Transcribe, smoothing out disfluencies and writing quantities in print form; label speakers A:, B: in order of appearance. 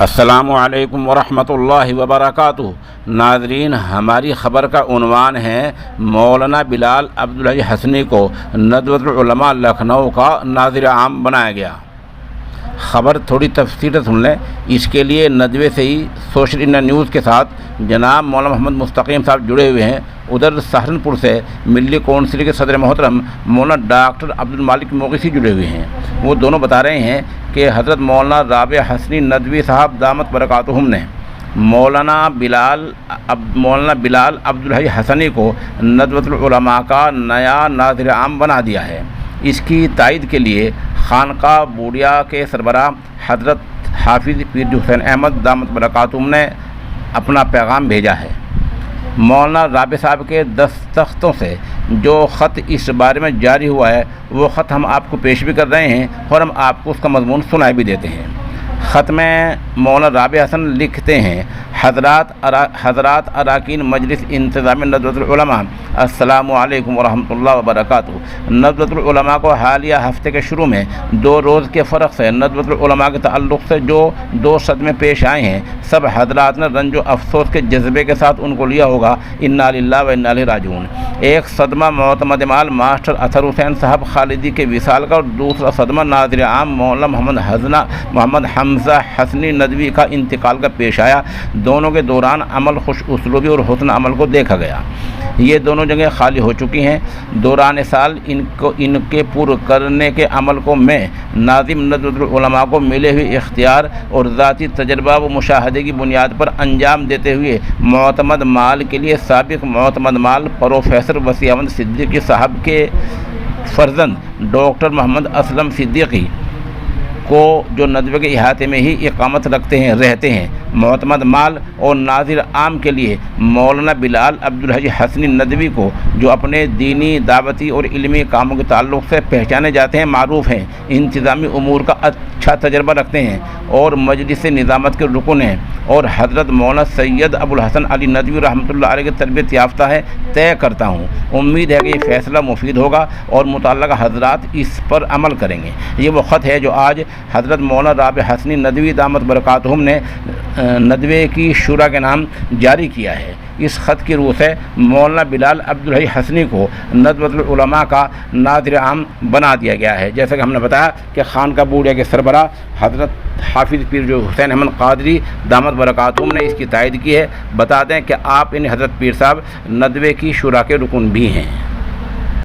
A: السلام علیکم ورحمۃ اللہ وبرکاتہ۔ ناظرین، ہماری خبر کا عنوان ہے مولانا بلال الحی حسنی کو ندوۃ العلماء لکھنؤ کا ناظر عام بنایا گیا۔ خبر تھوڑی تفصیل سے سن لیں۔ اس کے لیے ندوی سے ہی سوشل انڈیا نیوز کے ساتھ جناب مولانا محمد مستقیم صاحب جڑے ہوئے ہیں۔ ادھر سہارنپور سے ملی کونسل کے صدر محترم مولانا ڈاکٹر عبدالمالک موغیثی جڑے ہوئے ہیں۔ وہ دونوں بتا رہے ہیں کہ حضرت مولانا رابع حسنی ندوی صاحب دامت برکاتہم نے مولانا بلال الحی حسنی کو ندوۃ العلماء کا نیا ناظر عام بنا دیا ہے۔ اس کی تائید کے لیے خانقاہ بوڑیا کے سربراہ حضرت حافظ پیر حسین احمد دامت برکاتہم نے اپنا پیغام بھیجا ہے۔ مولانا رابع صاحب کے دستخطوں سے جو خط اس بارے میں جاری ہوا ہے وہ خط ہم آپ کو پیش بھی کر رہے ہیں اور ہم آپ کو اس کا مضمون سنائے بھی دیتے ہیں۔ خط میں مولانا رابع حسن لکھتے ہیں: حضرات اراکین مجلس انتظام ندوۃ العلماء، السلام علیکم ورحمۃ اللہ وبرکاتہ۔ ندوۃ العلماء کو حالیہ ہفتے کے شروع میں 2 روز کے فرق سے ندوۃ العلماء کے تعلق سے جو 2 صدمے پیش آئے ہیں، سب حضرات نے رنج و افسوس کے جذبے کے ساتھ ان کو لیا ہوگا۔ انا للہ و انا الیہ راجعون۔ ایک صدمہ معتمد مال ماسٹر اطہر حسین صاحب خالدی کے وصال کا، اور دوسرا صدمہ ناظر عام مولانا محمد حمزہ حسنی ندوی کا انتقال کا پیش آیا۔ دونوں کے دوران عمل، خوش اسلوبی اور حسن عمل کو دیکھا گیا۔ یہ دونوں جگہیں خالی ہو چکی ہیں۔ دوران سال ان کے پور کرنے کے عمل کو میں ناظم ندوۃ العلماء کو ملے ہوئے اختیار اور ذاتی تجربہ و مشاہدے کی بنیاد پر انجام دیتے ہوئے معتمد مال کے لیے سابق معتمد مال پروفیسر وسیع احمد صدیقی صاحب کے فرزند ڈاکٹر محمد اسلم صدیقی کو، جو ندوے کے احاطے میں ہی اقامت رہتے ہیں، معتمد مال اور ناظر عام کے لیے مولانا بلال الحی حسنی ندوی کو، جو اپنے دینی، دعوتی اور علمی کاموں کے تعلق سے پہچانے جاتے ہیں، معروف ہیں، انتظامی امور کا اچھا تجربہ رکھتے ہیں اور مجلس نظامت کے رکن ہیں، اور حضرت مولانا سید ابوالحسن علی ندوی رحمۃ اللہ علیہ کی تربیت یافتہ ہے، طے کرتا ہوں۔ امید ہے کہ یہ فیصلہ مفید ہوگا اور متعلقہ حضرات اس پر عمل کریں گے۔ یہ وہ خط ہے جو آج حضرت مولانا رابع حسنی ندوی دامت برکاتہم نے ندوے کی شورا کے نام جاری کیا ہے۔ اس خط کی روح سے مولانا بلال الحی حسنی کو ندوۃ العلماء کا ناظر عام بنا دیا گیا ہے۔ جیسا کہ ہم نے بتایا کہ خانقاہ بوڑیا کے سربراہ حضرت حافظ پیر حسین احمد قادری دامت برکاتہم نے اس کی تائید کی ہے۔ بتا دیں کہ آپ حضرت پیر صاحب ندوے کی شورا کے رکن بھی ہیں۔